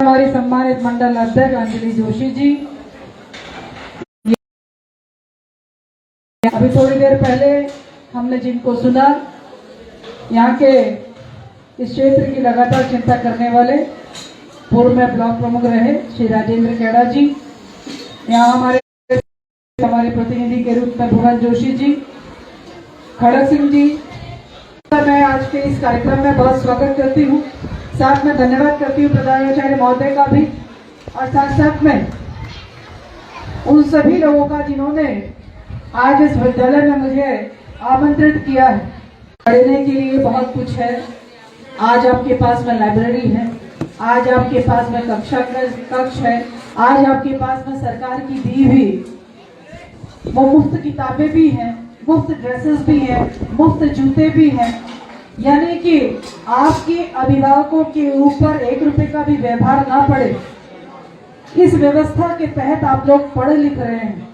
हमारी सम्मानित मंडल अध्यक्ष अंजलि जोशी जी, अभी थोड़ी देर पहले हमने जिनको सुना, यहाँ के इस क्षेत्र की लगातार चिंता करने वाले पूर्व में ब्लॉक प्रमुख रहे श्री राजेंद्र खेड़ा जी, यहाँ हमारे प्रतिनिधि के रूप में भुवन जोशी जी, खड़क सिंह जी, मैं आज के इस कार्यक्रम में बहुत स्वागत करती हूँ। साथ में धन्यवाद करती हूँ प्रधानाचार्य महोदय का भी, और साथ साथ में उन सभी लोगों का जिन्होंने आज इस विद्यालय में मुझे आमंत्रित किया है। पढ़ने के लिए बहुत कुछ है। आज आपके पास में लाइब्रेरी है, आज आपके पास में कक्ष है, आज आपके पास में सरकार की दी हुई वो मुफ्त किताबें भी हैं, मुफ्त ड्रेसेस भी हैं, मुफ्त जूते भी हैं। यानी कि आपके अभिभावकों के ऊपर 1 रुपए का भी व्यवहार ना पड़े। इस व्यवस्था के तहत आप लोग पढ़ लिख रहे हैं,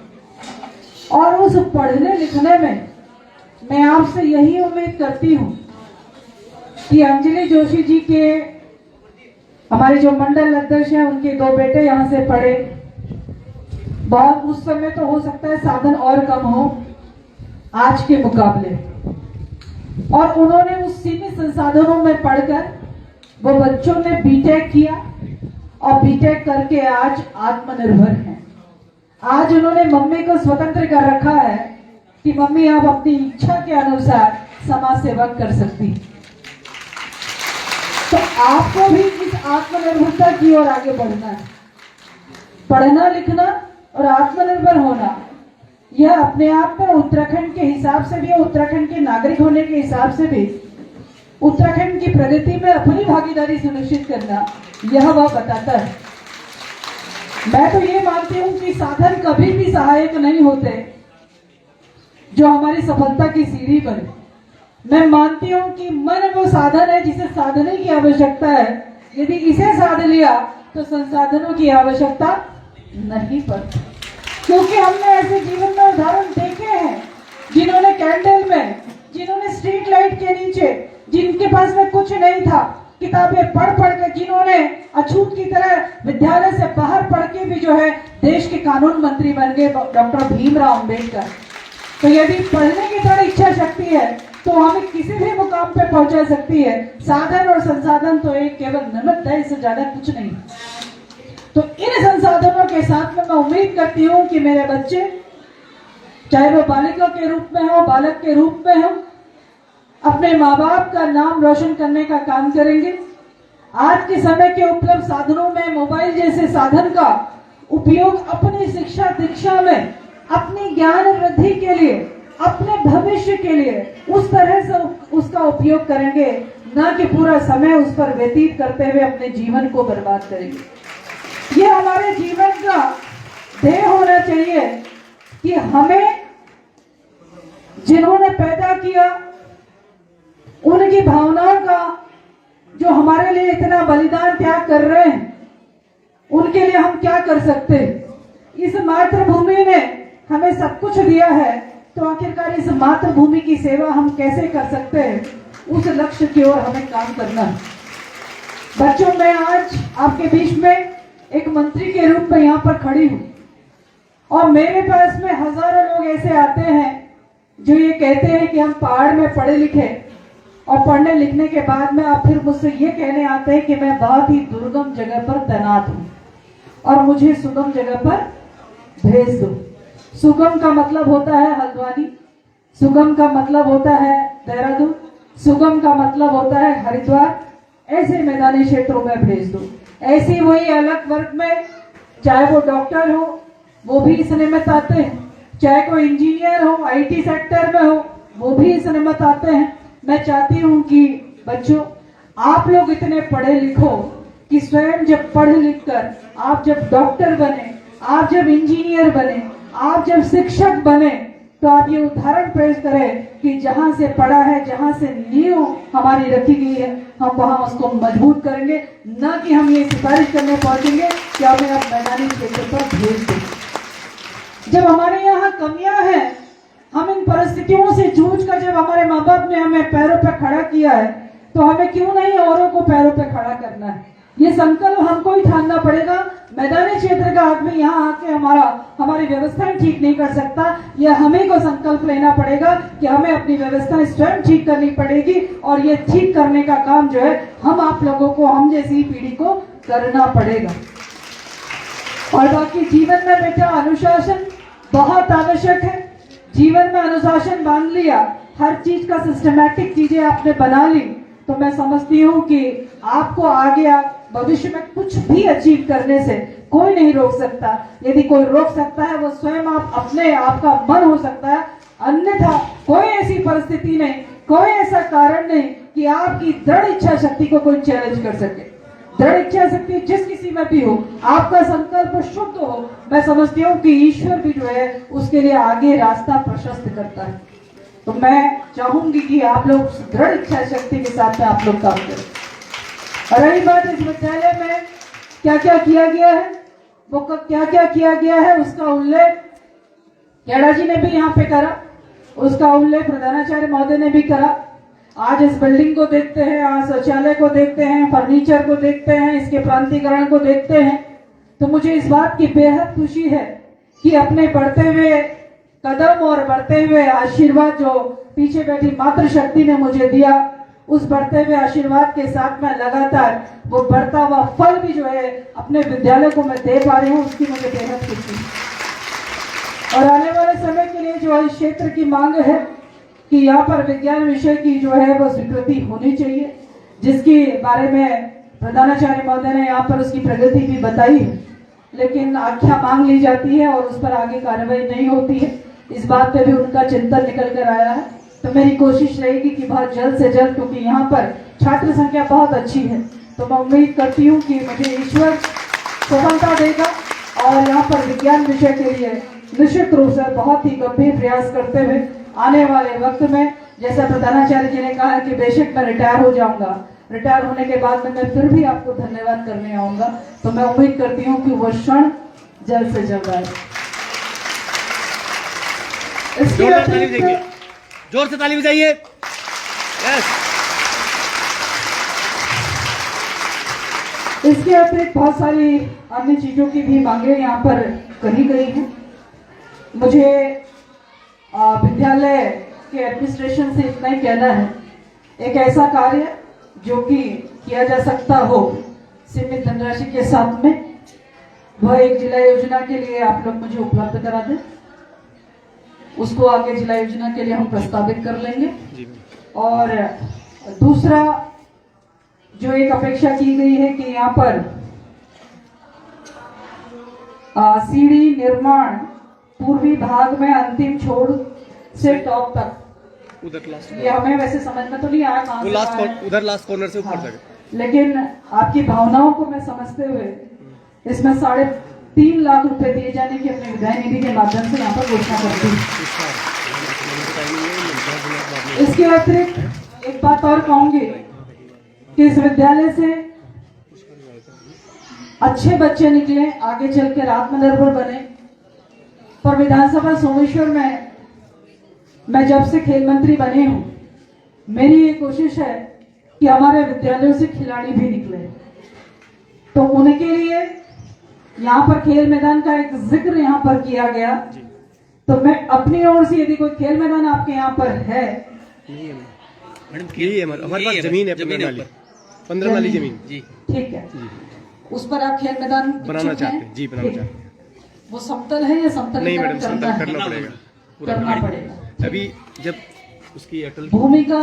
और उस पढ़ने लिखने में मैं आपसे यही उम्मीद करती हूँ कि अंजलि जोशी जी के हमारे जो मंडल अध्यक्ष हैं उनके 2 बेटे यहाँ से पढ़े। बहुत उस समय तो हो सकता है साधन और कम हो आज के मुकाबले, और उन्होंने उस सीमित संसाधनों में पढ़कर वो बच्चों ने बीटेक किया, और बीटेक करके आज आत्मनिर्भर हैं। आज उन्होंने मम्मी को स्वतंत्र कर रखा है कि मम्मी आप अपनी इच्छा के अनुसार समाज सेवा कर सकती। तो आपको भी इस आत्मनिर्भरता की ओर आगे बढ़ना है। पढ़ना लिखना और आत्मनिर्भर होना, यह अपने आप में उत्तराखंड के हिसाब से भी, उत्तराखंड के नागरिक होने के हिसाब से भी उत्तराखंड की प्रगति में अपनी भागीदारी सुनिश्चित करना, यह वह बताता है। मैं तो ये मानती हूं कि साधन कभी भी सहायक नहीं होते जो हमारी सफलता की सीढ़ी बने। मैं मानती हूं कि मन वो साधन है जिसे साधने की आवश्यकता है। यदि इसे साध लिया तो संसाधनों की आवश्यकता नहीं पड़ती, क्योंकि हमने ऐसे जीवन में उदाहरण देखे हैं जिन्होंने कैंडल में, जिन्होंने स्ट्रीट लाइट के नीचे, जिनके पास में कुछ नहीं था, किताबें पढ़ कर, जिन्होंने अछूत की तरह विद्यालय से बाहर पढ़ के भी जो है देश के कानून मंत्री बन गए, डॉक्टर भीमराव अंबेडकर। तो यदि पढ़ने की तरह इच्छा शक्ति है तो हमें किसी भी मुकाम पे पहुंचा सकती है। साधन और संसाधन तो एक केवल निमित्त है, इससे ज्यादा कुछ नहीं। तो इन संसाधनों के साथ में मैं उम्मीद करती हूँ कि मेरे बच्चे, चाहे वो बालिका के रूप में हो, बालक के रूप में हो, अपने माँ बाप का नाम रोशन करने का काम करेंगे। आज के समय के उपलब्ध साधनों में मोबाइल जैसे साधन का उपयोग अपनी शिक्षा दीक्षा में, अपनी ज्ञान वृद्धि के लिए, अपने भविष्य के लिए उस तरह से उसका उपयोग करेंगे, ना कि पूरा समय उस पर व्यतीत करते हुए अपने जीवन को बर्बाद करेंगे। ये हमारे जीवन का ध्येय होना चाहिए कि हमें जिन्होंने पैदा किया उनकी भावनाओं का, जो हमारे लिए इतना बलिदान त्याग कर रहे हैं, उनके लिए हम क्या कर सकते हैं। इस मातृभूमि ने हमें सब कुछ दिया है, तो आखिरकार इस मातृभूमि की सेवा हम कैसे कर सकते हैं, उस लक्ष्य की ओर हमें काम करना है। बच्चों, मैं आज आपके बीच में एक मंत्री के रूप में यहाँ पर खड़ी हूँ, और मेरे पास में हजारों लोग ऐसे आते हैं जो ये कहते हैं कि हम पहाड़ में पढ़े लिखे, और पढ़ने लिखने के बाद में आप फिर मुझसे ये कहने आते हैं कि मैं बहुत ही दुर्गम जगह पर तैनात हूँ और मुझे सुगम जगह पर भेज दो। सुगम का मतलब होता है हल्द्वानी, सुगम का मतलब होता है देहरादून, सुगम का मतलब होता है हरिद्वार। ऐसे मैदानी क्षेत्रों में भेज दो। ऐसी वही अलग वर्ग में, चाहे वो डॉक्टर हो वो भी इस निमित्त आते हैं, चाहे कोई इंजीनियर हो, आईटी सेक्टर में हो वो भी इस निमित्त आते हैं। मैं चाहती हूँ कि बच्चों, आप लोग इतने पढ़े लिखो कि स्वयं जब पढ़ लिख कर आप जब डॉक्टर बने, आप जब इंजीनियर बने, आप जब शिक्षक बने, तो आप ये उदाहरण पेश करें कि जहां से पढ़ा है, जहां से नींव हमारी रखी गई है, हम वहां उसको मजबूत करेंगे, ना कि हम ये सिफारिश करने पहुंचेंगे कि हमें अब मैदानी क्षेत्र पर भेज दें। जब हमारे यहाँ कमियां हैं, हम इन परिस्थितियों से जूझ कर, जब हमारे माँ बाप ने हमें पैरों पर खड़ा किया है, तो हमें क्यों नहीं औरों को पैरों पर खड़ा करना है। ये संकल्प हमको ही ठानना अन्य क्षेत्र का आदमी यहाँ आके हमारी व्यवस्थाएं ठीक नहीं कर सकता। यह हमें को संकल्प लेना पड़ेगा कि हमें अपनी व्यवस्थाएं स्वयं ठीक करनी पड़ेगी और ये ठीक करने का काम जो है हम आप लोगों को, हम जैसी पीढ़ी को करना पड़ेगा। और बाकी जीवन में बेटा अनुशासन बहुत आवश्यक है। जीवन में अनुशासन बांध लिया, हर चीज का सिस्टमैटिक चीजें आपने बना ली, तो मैं समझती हूँ कि आपको आगे भविष्य में कुछ भी अचीव करने से कोई नहीं रोक सकता। यदि कोई रोक सकता है वो स्वयं आपका मन हो सकता है, अन्यथा कोई ऐसी परिस्थिति नहीं, कोई ऐसा कारण नहीं कि आपकी दृढ़ इच्छा शक्ति को कोई चैलेंज कर सके। दृढ़ इच्छा शक्ति जिस किसी में भी हो, आपका संकल्प शुद्ध हो, मैं समझती हूँ कि ईश्वर भी जो है उसके लिए आगे रास्ता प्रशस्त करता है। तो मैं चाहूंगी कि आप लोग दृढ़ इच्छा शक्ति के साथ में आप लोग काम करें। और रही बात इस विद्यालय में क्या क्या किया गया है, वो क्या क्या किया गया है, उसका उल्लेख खेड़ा जी ने भी यहाँ पे करा, उसका उल्लेख प्रधानाचार्य महोदय ने भी करा। आज इस बिल्डिंग को देखते हैं, आज शौचालय को देखते हैं, फर्नीचर को देखते हैं, इसके प्रांतीकरण को देखते हैं, तो मुझे इस बात की बेहद खुशी है कि अपने बढ़ते हुए कदम और बढ़ते हुए आशीर्वाद जो पीछे बैठी मातृशक्ति ने मुझे दिया, उस बढ़ते हुए आशीर्वाद के साथ में लगातार वो बढ़ता हुआ फल भी जो है अपने विद्यालय को मैं दे पा रही हूँ, उसकी मुझे बेहद खुशी है। और आने वाले समय के लिए जो इस क्षेत्र की मांग है कि यहाँ पर विज्ञान विषय की जो है वो स्वीकृति होनी चाहिए, जिसके बारे में प्रधानाचार्य महोदय ने यहाँ पर उसकी प्रगति भी बताई है, लेकिन आख्या मांग ली जाती है और उस पर आगे कार्रवाई नहीं होती है। इस बात पे भी उनका चिंतन निकल कर आया है। तो मेरी कोशिश रहेगी कि बहुत जल्द से जल्द, क्योंकि यहाँ पर छात्र संख्या बहुत अच्छी है, तो मैं उम्मीद करती हूँ कि मुझे ईश्वर सफलता देगा और यहाँ पर विज्ञान विषय के लिए निश्चित रूप से बहुत ही गंभीर प्रयास करते हुए आने वाले वक्त में, जैसा प्रधानाचार्य जी ने कहा कि बेशक मैं रिटायर हो जाऊंगा, रिटायर होने के बाद में मैं फिर भी आपको धन्यवाद करने आऊंगा, तो मैं उम्मीद करती हूँ कि वो क्षण जल्द से जल्द आए। जोर से ताली बजाइए। इसके अतिरिक्त बहुत सारी अन्य चीजों की भी मांगे यहाँ पर कही गई हैं। मुझे विद्यालय के एडमिनिस्ट्रेशन से इतना ही कहना है, एक ऐसा कार्य जो कि किया जा सकता हो सीमित धनराशि के साथ में, वह एक जिला योजना के लिए आप लोग मुझे उपलब्ध करा दें, उसको आगे जिला योजना के लिए हम प्रस्तावित कर लेंगे। और दूसरा जो एक अपेक्षा की गई है कि यहाँ पर सीढ़ी निर्माण पूर्वी भाग में अंतिम छोर से टॉप तक, उधर लास्ट, ये हमें वैसे समझ में तो नहीं आया कहाँ से, उधर लास्ट कॉर्नर से ऊपर तक, लेकिन आपकी भावनाओं को मैं समझते हुए इसमें 3.5 लाख रुपए दिए जाने की अपने विधायक निधि के माध्यम से यहाँ पर घोषणा करती हूँ। इसके अतिरिक्त एक बात और कहूंगी कि इस विद्यालय से अच्छे बच्चे निकले, आगे चल कर आत्मनिर्भर बने। पर विधानसभा सोमेश्वर में मैं जब से खेल मंत्री बनी हूँ, मेरी ये कोशिश है कि हमारे विद्यालयों से खिलाड़ी भी निकले, तो उनके लिए यहाँ पर खेल मैदान का एक जिक्र यहाँ पर किया गया। तो मैं अपनी ओर से, यदि कोई खेल मैदान आपके यहाँ पर है, हमारे पास जमीन है 15 नाली जमीन जी, ठीक है, उस पर आप खेल मैदान बनाना चाहते हैं जी, बनाना चाहते हैं। वो समतल है या समतल नहीं मैडम, समतल करना पड़ेगा। अभी जब उसकी अटल भूमि का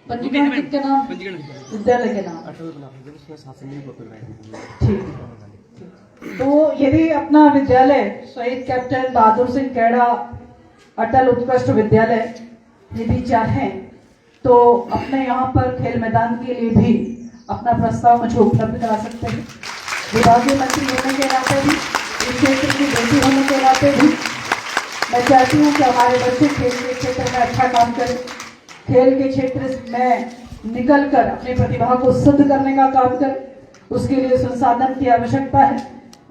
पंजीकरण किसके नाम, विद्यालय के नाम, ठीक है। तो यदि अपना विद्यालय शहीद कैप्टन बहादुर सिंह खेड़ा अटल उत्कृष्ट विद्यालय यदि चाहें तो अपने यहाँ पर खेल मैदान के लिए भी अपना प्रस्ताव मुझे उपलब्ध करा सकते हैं। विभागीय मंत्री होने के नाते भी, इस क्षेत्र की बेटी होने के नाते भी मैं चाहती हूँ कि हमारे बच्चे खेल के क्षेत्र में अच्छा काम करें, खेल के क्षेत्र में निकल कर अपनी प्रतिभा को सिद्ध करने का काम करें। उसके लिए संसाधन की आवश्यकता है,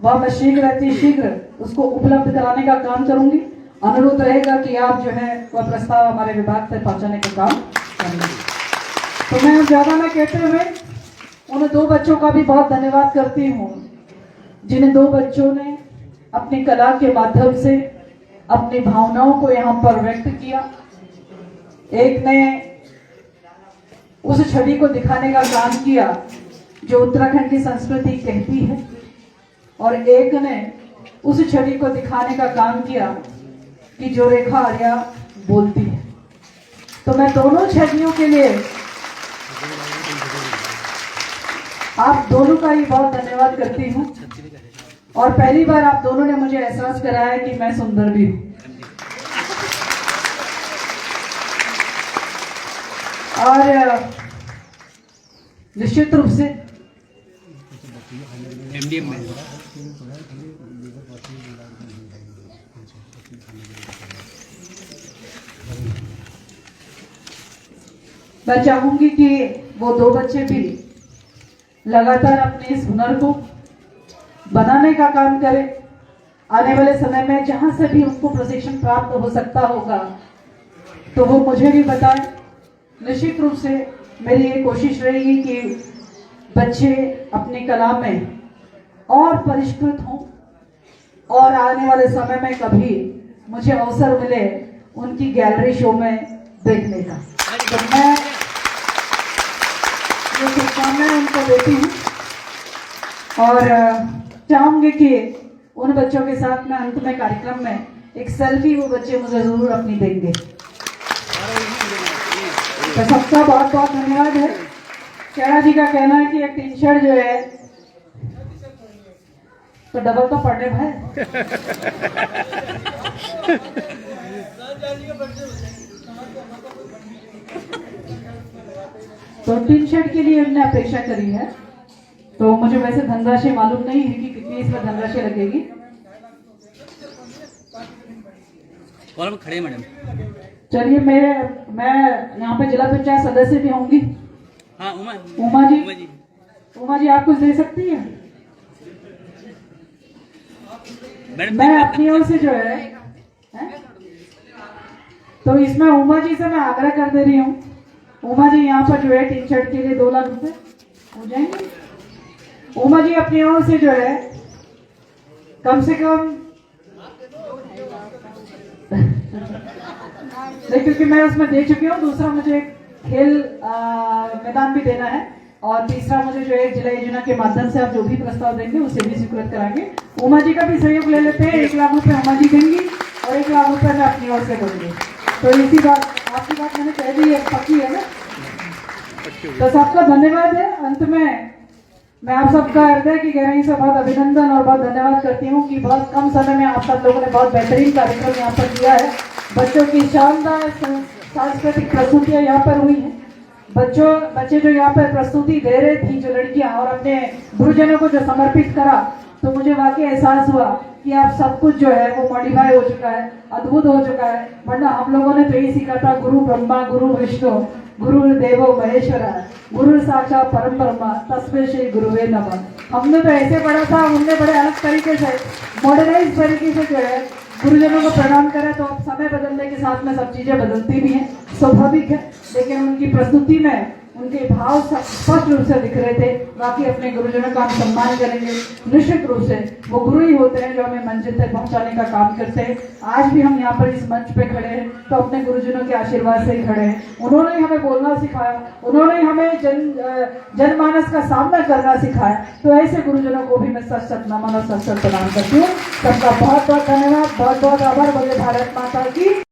वह मैं शीघ्र उसको उपलब्ध कराने का काम करूंगी। अनुरोध रहेगा कि आप जो है वह प्रस्ताव हमारे विभाग तक पहुंचाने का काम करेंगे। तो मैं ज्यादा न कहते हुए उन 2 बच्चों का भी बहुत धन्यवाद करती हूँ, जिन दो बच्चों ने अपनी कला के माध्यम से अपनी भावनाओं को यहाँ पर व्यक्त किया। एक ने उस छवि को दिखाने का काम किया जो उत्तराखंड की संस्कृति कहती है, और एक ने उस छवि को दिखाने का काम किया कि जो रेखा आर्या बोलती है। तो मैं दोनों छवियों के लिए आप दोनों का ही बहुत धन्यवाद करती हूँ। और पहली बार आप दोनों ने मुझे एहसास कराया कि मैं सुंदर भी हूँ। और निश्चित रूप से एमडीएम में मैं चाहूंगी कि वो दो बच्चे भी लगातार अपने इस हुनर को बनाने का काम करें। आने वाले समय में जहां से भी उनको प्रशिक्षण प्राप्त हो सकता होगा तो वो मुझे भी बताएं। निश्चित रूप से मेरी ये कोशिश रहेगी कि बच्चे अपनी कला में और परिष्कृत हों और आने वाले समय में कभी मुझे अवसर मिले उनकी गैलरी शो में देखने का। तो मैं ये शुभकामनाएं उनको देती हूँ और चाहूंगी कि उन बच्चों के साथ में अंत में कार्यक्रम में एक सेल्फी वो बच्चे मुझे जरूर अपनी देंगे। तो सबका बहुत बहुत धन्यवाद है। शेरा जी का कहना है कि एक टी शर्ट जो है तो डबल तो पड़े भाई। तो टी शर्ट के लिए हमने अपेक्षा करी है। तो मुझे वैसे धनराशि मालूम नहीं है कि कितनी इसमें धनराशि लगेगी। और खड़े मैडम। चलिए मैं यहाँ पे जिला पंचायत सदस्य भी होंगी। हाँ उमा जी आप कुछ दे सकती हैं? मैं अपनी ओर से जो है तो इसमें उमा जी से मैं आग्रह कर दे रही हूँ। उमा जी यहाँ पर जो है टी शर्ट के लिए 2 लाख रुपए हो जाएंगे। उमा जी अपनी ओर से जो है कम से कम क्योंकि मैं उसमें दे चुकी हूँ। दूसरा मुझे खेल मैदान भी देना है और तीसरा मुझे जो है जिला योजना के माध्यम से आप जो भी प्रस्ताव देंगे उसे भी स्वीकृत कराएंगे। उमा जी का भी सहयोग ले लेते हैं। 1 लाख रुपए उमा जी देंगी और 1 लाख रुपए मैं अपनी ओर से दूंगी। तो इसी बात आपकी बात मैंने कह दी है, पक्की है ना? तो सबका धन्यवाद है। अंत में मैं आप सबका हृदय की गहराई से बहुत अभिनंदन और बहुत धन्यवाद करती हूँ कि बहुत कम समय में आप सब लोगों ने बहुत बेहतरीन कार्यक्रम यहाँ पर किया है। बच्चों की शानदार सांस्कृतिक प्रस्तुतियाँ यहाँ पर हुई हैं। बच्चे जो यहाँ पर प्रस्तुति दे रहे थी, जो लड़कियाँ, और अपने गुरुजनों को जो समर्पित करा, तो मुझे वाकई एहसास हुआ कि आप सब कुछ जो है वो मॉडिफाई हो चुका है, अद्भुत हो चुका है। वरना हम लोगों ने तो यही सीखा था, गुरु ब्रह्मा गुरु विष्णु गुरु देवो महेश्वरा गुरु साक्षात परम ब्रह्मा तस्मै श्री गुरुवे नमः। हमने तो ऐसे पढ़ा था, उनने बड़े अलग तरीके से मॉडर्नाइज तरीके से जो है गुरुजनों को प्रणाम करें। तो अब समय बदलने के साथ में सब चीजें बदलती भी हैं, स्वाभाविक है। लेकिन उनकी प्रस्तुति में उनके भाव स्पष्ट रूप से दिख रहे थे। बाकी अपने गुरुजनों का हम सम्मान करेंगे। निश्चित रूप से वो गुरु ही होते हैं जो हमें मंजिल तक पहुंचाने का काम करते हैं। आज भी हम यहाँ पर इस मंच पे खड़े हैं तो अपने गुरुजनों के आशीर्वाद से ही खड़े हैं। उन्होंने हमें बोलना सिखाया, उन्होंने हमें जनमानस का सामना करना सिखाया। तो ऐसे गुरुजनों को भी मैं सच सच नमन और सच सच प्रणाम करती हूँ। सबका बहुत बहुत धन्यवाद, बहुत बहुत आभार। बोले भारत माता की।